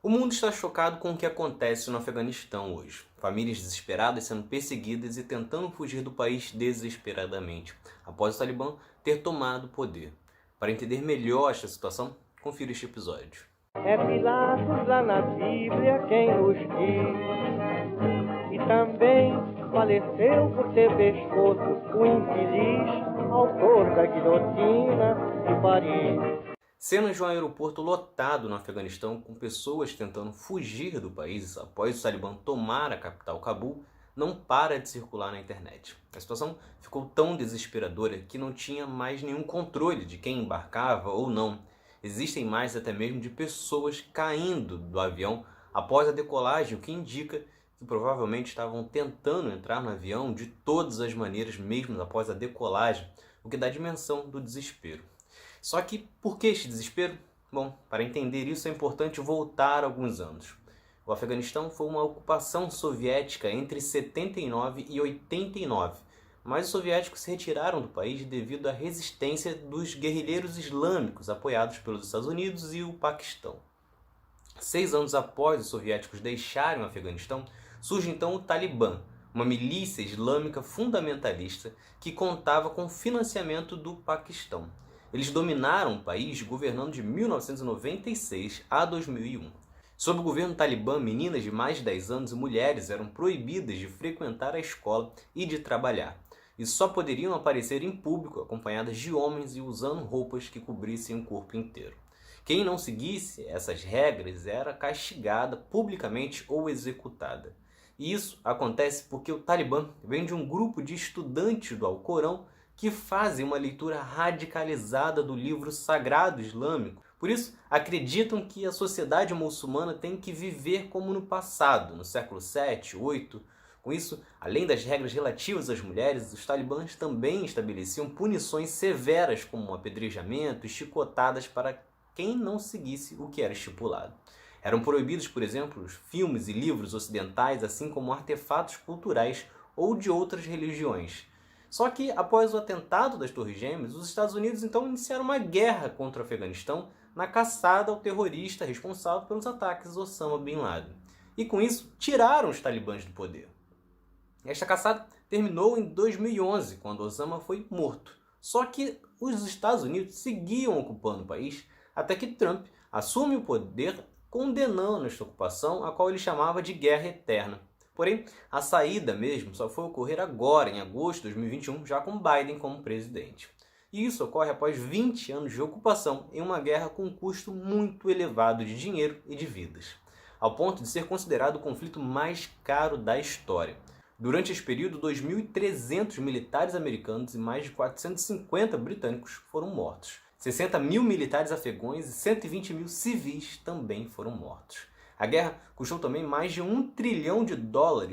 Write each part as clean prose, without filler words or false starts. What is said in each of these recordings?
O mundo está chocado com o que acontece no Afeganistão hoje. Famílias desesperadas sendo perseguidas e tentando fugir do país desesperadamente, após o Talibã ter tomado o poder. Para entender melhor esta situação, confira este episódio. É Pilatos lá na Bíblia quem nos diz, e também faleceu por ter pescoço o infeliz autor da guilhotina de Paris. Cenas de um aeroporto lotado no Afeganistão, com pessoas tentando fugir do país após o Talibã tomar a capital Cabul, não para de circular na internet. A situação ficou tão desesperadora que não tinha mais nenhum controle de quem embarcava ou não. Existem imagens até mesmo de pessoas caindo do avião após a decolagem, o que indica que provavelmente estavam tentando entrar no avião de todas as maneiras, mesmo após a decolagem, o que dá dimensão do desespero. Só que por que este desespero? Bom, para entender isso é importante voltar alguns anos. O Afeganistão foi uma ocupação soviética entre 79 e 89, mas os soviéticos se retiraram do país devido à resistência dos guerrilheiros islâmicos apoiados pelos Estados Unidos e o Paquistão. 6 anos após os soviéticos deixarem o Afeganistão, surge então o Talibã, uma milícia islâmica fundamentalista que contava com financiamento do Paquistão. Eles dominaram o país governando de 1996 a 2001. Sob o governo talibã, meninas de mais de 10 anos e mulheres eram proibidas de frequentar a escola e de trabalhar. E só poderiam aparecer em público acompanhadas de homens e usando roupas que cobrissem o corpo inteiro. Quem não seguisse essas regras era castigada publicamente ou executada. E isso acontece porque o Talibã vem de um grupo de estudantes do Alcorão que fazem uma leitura radicalizada do livro sagrado islâmico. Por isso, acreditam que a sociedade muçulmana tem que viver como no passado, no século 7, 8. Com isso, além das regras relativas às mulheres, os talibãs também estabeleciam punições severas como apedrejamento e chicotadas para quem não seguisse o que era estipulado. Eram proibidos, por exemplo, os filmes e livros ocidentais, assim como artefatos culturais ou de outras religiões. Só que, após o atentado das Torres Gêmeas, os Estados Unidos então iniciaram uma guerra contra o Afeganistão na caçada ao terrorista responsável pelos ataques Osama Bin Laden. E com isso, tiraram os talibãs do poder. Esta caçada terminou em 2011, quando Osama foi morto. Só que os Estados Unidos seguiam ocupando o país até que Trump assume o poder condenando esta ocupação, a qual ele chamava de Guerra Eterna. Porém, a saída mesmo só foi ocorrer agora, em agosto de 2021, já com Biden como presidente. E isso ocorre após 20 anos de ocupação em uma guerra com um custo muito elevado de dinheiro e de vidas, ao ponto de ser considerado o conflito mais caro da história. Durante esse período, 2.300 militares americanos e mais de 450 britânicos foram mortos. 60 mil militares afegãos e 120 mil civis também foram mortos. A guerra custou também mais de $1 trilhão,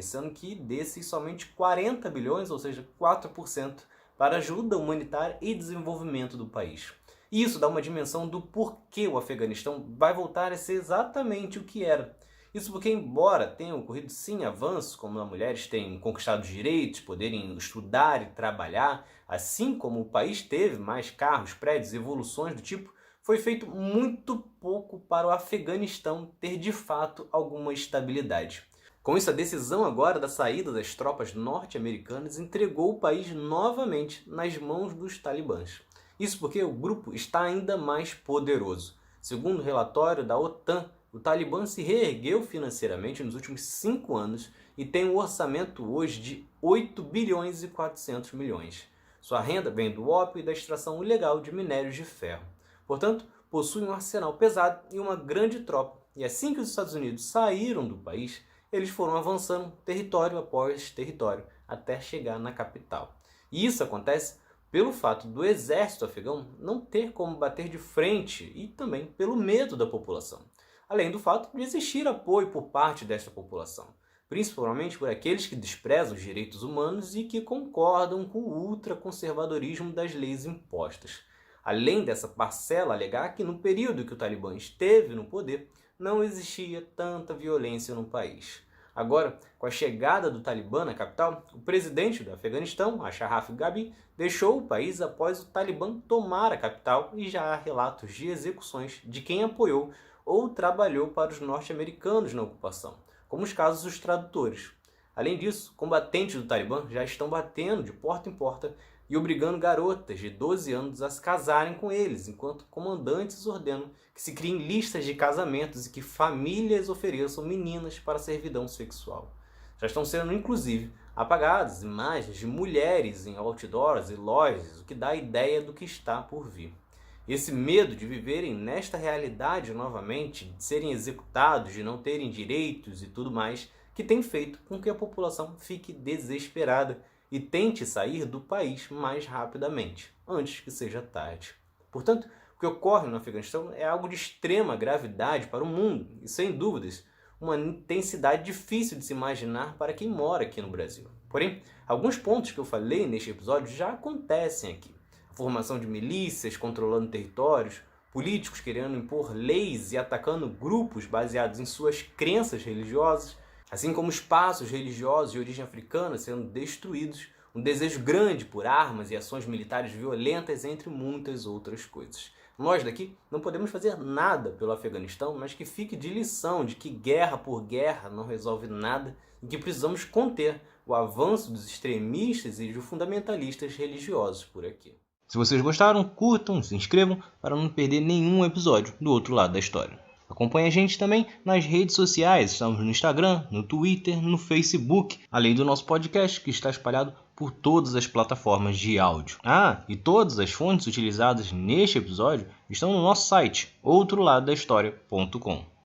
sendo que desses somente 40 bilhões, ou seja, 4%, para ajuda humanitária e desenvolvimento do país. E isso dá uma dimensão do porquê o Afeganistão vai voltar a ser exatamente o que era. Isso porque, embora tenham ocorrido sim avanços, como as mulheres têm conquistado os direitos, poderem estudar e trabalhar, assim como o país teve mais carros, prédios, evoluções do tipo, foi feito muito pouco para o Afeganistão ter de fato alguma estabilidade. Com isso, a decisão agora da saída das tropas norte-americanas entregou o país novamente nas mãos dos talibãs. Isso porque o grupo está ainda mais poderoso. Segundo o relatório da OTAN, o Talibã se reergueu financeiramente nos últimos 5 anos e tem um orçamento hoje de 8 bilhões e 400 milhões. Sua renda vem do ópio e da extração ilegal de minérios de ferro. Portanto, possui um arsenal pesado e uma grande tropa. E assim que os Estados Unidos saíram do país, eles foram avançando território após território até chegar na capital. E isso acontece pelo fato do exército afegão não ter como bater de frente e também pelo medo da população. Além do fato de existir apoio por parte desta população, principalmente por aqueles que desprezam os direitos humanos e que concordam com o ultraconservadorismo das leis impostas. Além dessa parcela alegar que no período que o Talibã esteve no poder, não existia tanta violência no país. Agora, com a chegada do Talibã na capital, o presidente do Afeganistão, Ashraf Ghani, deixou o país após o Talibã tomar a capital e já há relatos de execuções de quem apoiou ou trabalhou para os norte-americanos na ocupação, como os casos dos tradutores. Além disso, combatentes do Talibã já estão batendo de porta em porta e obrigando garotas de 12 anos a se casarem com eles, enquanto comandantes ordenam que se criem listas de casamentos e que famílias ofereçam meninas para a servidão sexual. Já estão sendo, inclusive, apagadas imagens de mulheres em outdoors e lojas, o que dá a ideia do que está por vir. Esse medo de viverem nesta realidade novamente, de serem executados, de não terem direitos e tudo mais, que tem feito com que a população fique desesperada e tente sair do país mais rapidamente, antes que seja tarde. Portanto, o que ocorre no Afeganistão é algo de extrema gravidade para o mundo e, sem dúvidas, uma intensidade difícil de se imaginar para quem mora aqui no Brasil. Porém, alguns pontos que eu falei neste episódio já acontecem aqui. A formação de milícias controlando territórios, políticos querendo impor leis e atacando grupos baseados em suas crenças religiosas, assim como espaços religiosos de origem africana sendo destruídos, um desejo grande por armas e ações militares violentas, entre muitas outras coisas. Nós daqui não podemos fazer nada pelo Afeganistão, mas que fique de lição de que guerra por guerra não resolve nada e que precisamos conter o avanço dos extremistas e dos fundamentalistas religiosos por aqui. Se vocês gostaram, curtam, se inscrevam para não perder nenhum episódio do outro lado da história. Acompanhe a gente também nas redes sociais, estamos no Instagram, no Twitter, no Facebook, além do nosso podcast que está espalhado por todas as plataformas de áudio. E todas as fontes utilizadas neste episódio estão no nosso site, outroladodahistoria.com.